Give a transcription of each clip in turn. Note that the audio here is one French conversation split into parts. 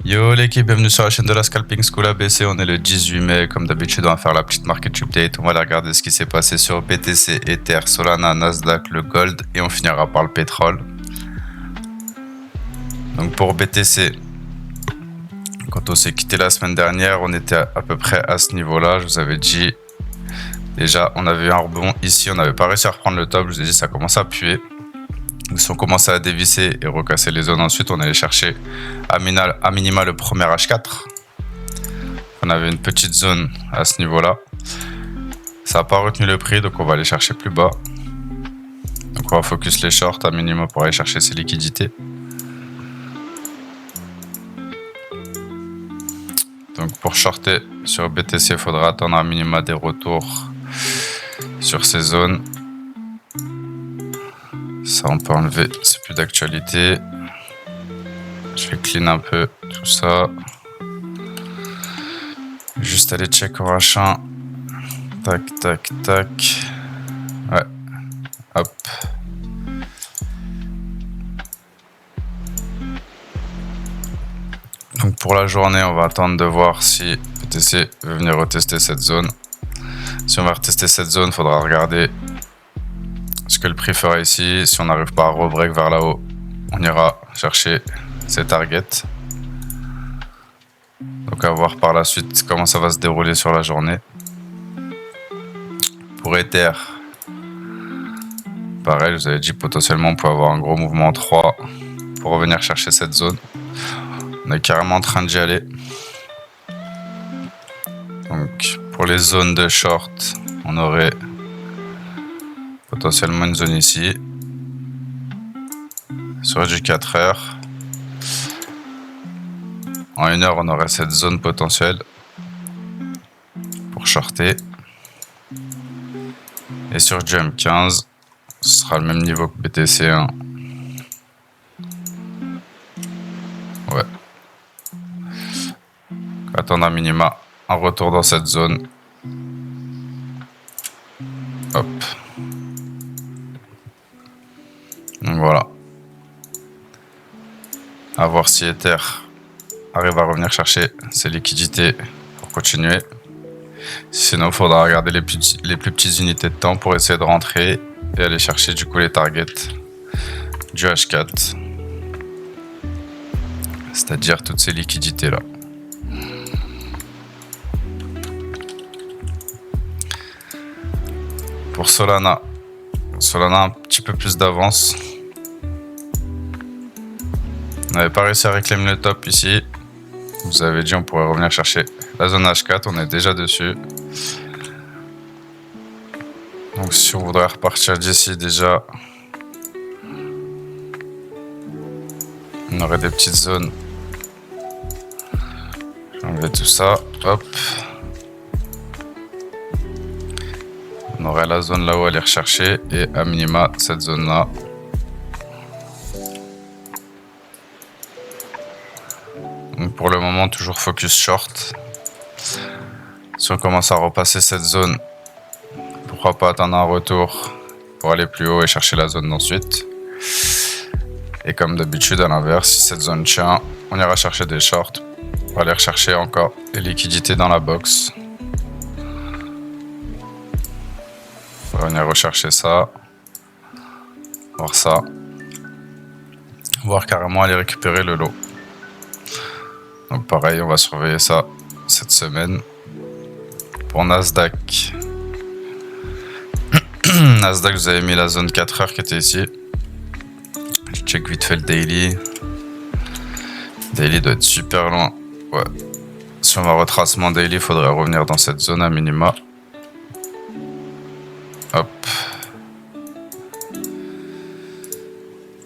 Yo l'équipe, bienvenue sur la chaîne de la Scalping School ABC, on est le 18 mai, comme d'habitude on va faire la petite market update, on va aller regarder ce qui s'est passé sur BTC, Ether, Solana, Nasdaq, le Gold et on finira par le pétrole. Donc pour BTC, quand on s'est quitté la semaine dernière, on était à peu près à ce niveau-là, je vous avais dit, déjà on avait eu un rebond ici, on n'avait pas réussi à reprendre le top, je vous ai dit ça commence à puer. Donc si on commençait à dévisser et recasser les zones ensuite, on allait chercher à minima le premier H4. On avait une petite zone à ce niveau-là. Ça n'a pas retenu le prix, donc on va aller chercher plus bas. Donc on va focus les shorts à minima pour aller chercher ces liquidités. Donc pour shorter sur BTC, il faudra attendre à minima des retours sur ces zones. Ça on peut enlever, c'est plus d'actualité. Je vais clean un peu tout ça. Juste aller check au H1. Tac, tac, tac. Ouais. Hop. Donc pour la journée, on va attendre de voir si BTC veut venir retester cette zone. Si on va retester cette zone, il faudra regarder ce que le prix fera ici. Si on n'arrive pas à rebreak vers là-haut, on ira chercher ces targets. Donc à voir par la suite comment ça va se dérouler sur la journée. Pour Ether, pareil, je vous avais dit potentiellement on peut avoir un gros mouvement en 3 pour revenir chercher cette zone. On est carrément en train d'y aller. Donc pour les zones de short, on aurait potentiellement une zone ici. Sur du 4 heures. En 1 heure, on aurait cette zone potentielle pour shorter. Et sur du M15, ce sera le même niveau que BTC1. Ouais. Attendre à minima un retour dans cette zone. Hop. Donc voilà. À voir si Ether arrive à revenir chercher ses liquidités pour continuer. Sinon, il faudra regarder les plus petites unités de temps pour essayer de rentrer et aller chercher du coup les targets du H4. C'est-à-dire toutes ces liquidités là. Pour Solana, un petit peu plus d'avance. On n'avait pas réussi à réclamer le top ici. Vous avez dit on pourrait revenir chercher la zone H4, on est déjà dessus. Donc si on voudrait repartir d'ici déjà, on aurait des petites zones. J'enlève tout ça, hop. On aurait la zone là-haut à aller rechercher et à minima cette zone là. Donc pour le moment toujours focus short. Si on commence à repasser cette zone, pourquoi pas attendre un retour pour aller plus haut et chercher la zone d'ensuite. Et comme d'habitude à l'inverse, si cette zone tient, on ira chercher des shorts pour aller rechercher encore des liquidités dans la box. On va venir rechercher ça, voir ça, voir carrément aller récupérer le lot. Donc pareil, on va surveiller ça cette semaine. Pour Nasdaq, Nasdaq, vous avez mis la zone 4 heures qui était ici. Je check vite fait le daily. Le daily doit être super loin. Ouais. Si on va retracement daily, il faudrait revenir dans cette zone à minima. Hop.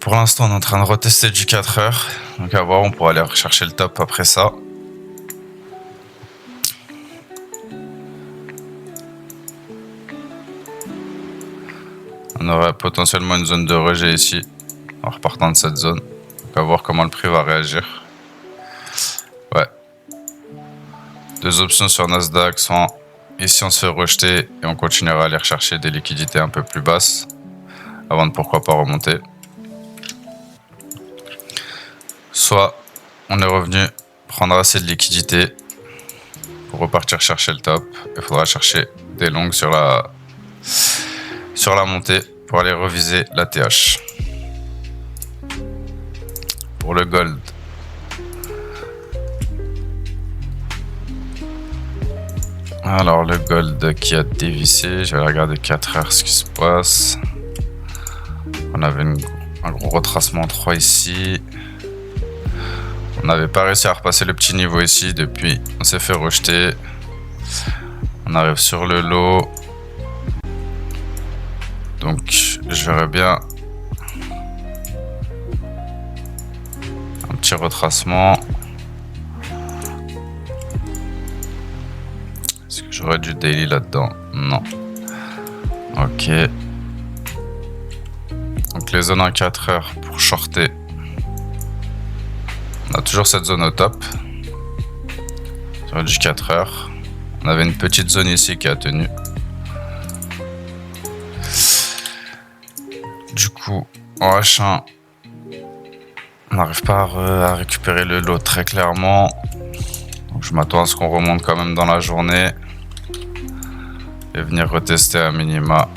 Pour l'instant, on est en train de retester du 4 heures. Donc à voir, on pourra aller rechercher le top après ça. On aurait potentiellement une zone de rejet ici, en repartant de cette zone. Donc à voir comment le prix va réagir. Ouais. Deux options sur Nasdaq sont ici on se fait rejeter et on continuera à aller rechercher des liquidités un peu plus basses avant de pourquoi pas remonter. Soit on est revenu prendre assez de liquidité pour repartir chercher le top. Il faudra chercher des longues sur la montée pour aller reviser la TH. Pour le gold, alors le gold qui a dévissé, je vais regarder 4 heures ce qui se passe. On avait un gros retracement 3 ici. On n'avait pas réussi à repasser le petit niveau ici, depuis on s'est fait rejeter. On arrive sur le lot. Donc je verrais bien un petit retracement. Est-ce que j'aurais du daily là-dedans? Non. Ok. Donc les zones en 4 heures pour shorter. On a toujours cette zone au top. Sur du 4 heures. On avait une petite zone ici qui a tenu. Du coup, en H1, on n'arrive pas à récupérer le lot très clairement. Donc je m'attends à ce qu'on remonte quand même dans la journée. Et venir retester à minima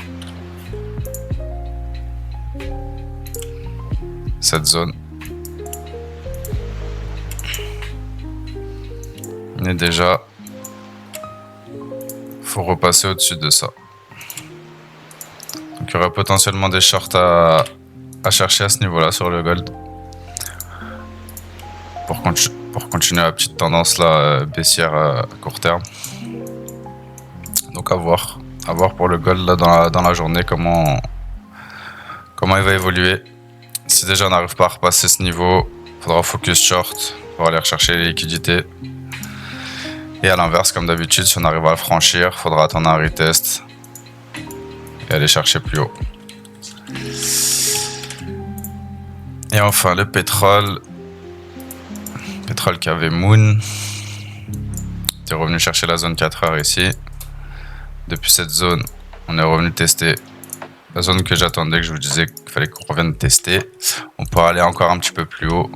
cette zone. Mais déjà, faut repasser au-dessus de ça. Donc il y aurait potentiellement des shorts à chercher à ce niveau-là sur le gold. Pour continuer la petite tendance là baissière à court terme. Donc à voir pour le gold là dans la journée comment il va évoluer. Si déjà on n'arrive pas à repasser ce niveau, il faudra focus short pour aller rechercher les liquidités. Et à l'inverse, comme d'habitude, si on arrive à le franchir, il faudra attendre un retest et aller chercher plus haut. Et enfin le pétrole. Pétrole qui avait Moon. T'es revenu chercher la zone 4 heures ici. Depuis cette zone, on est revenu tester la zone que j'attendais, que je vous disais qu'il fallait qu'on revienne tester. On peut aller encore un petit peu plus haut.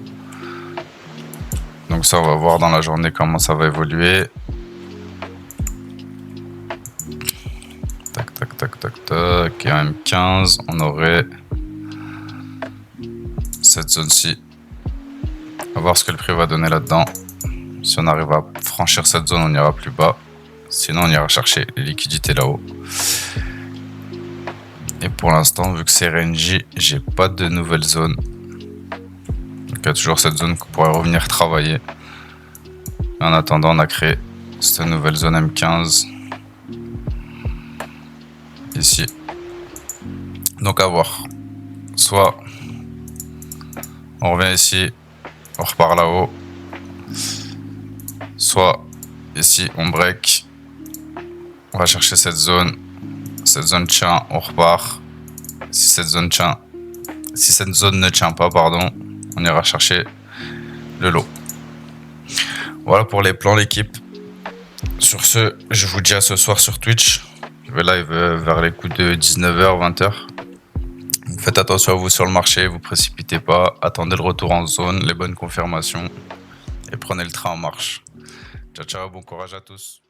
Donc ça, on va voir dans la journée comment ça va évoluer. Tac, tac, tac, tac, tac. Et en M15, on aurait cette zone-ci. On va voir ce que le prix va donner là-dedans. Si on arrive à franchir cette zone, on ira plus bas. Sinon, on ira chercher les liquidités là-haut. Et pour l'instant, vu que c'est RNJ, j'ai pas de nouvelle zone. Donc il y a toujours cette zone qu'on pourrait revenir travailler. Mais en attendant, on a créé cette nouvelle zone M15. Ici. Donc à voir. Soit on revient ici, on repart là-haut. Soit ici, on break. On va chercher cette zone. Cette zone tient, on repart. Si cette zone ne tient pas, pardon, on ira chercher le lot. Voilà pour les plans, l'équipe. Sur ce, je vous dis à ce soir sur Twitch. Je vais live vers les coups de 19h, 20h. Faites attention à vous sur le marché, vous précipitez pas. Attendez le retour en zone, les bonnes confirmations. Et prenez le train en marche. Ciao, ciao, bon courage à tous.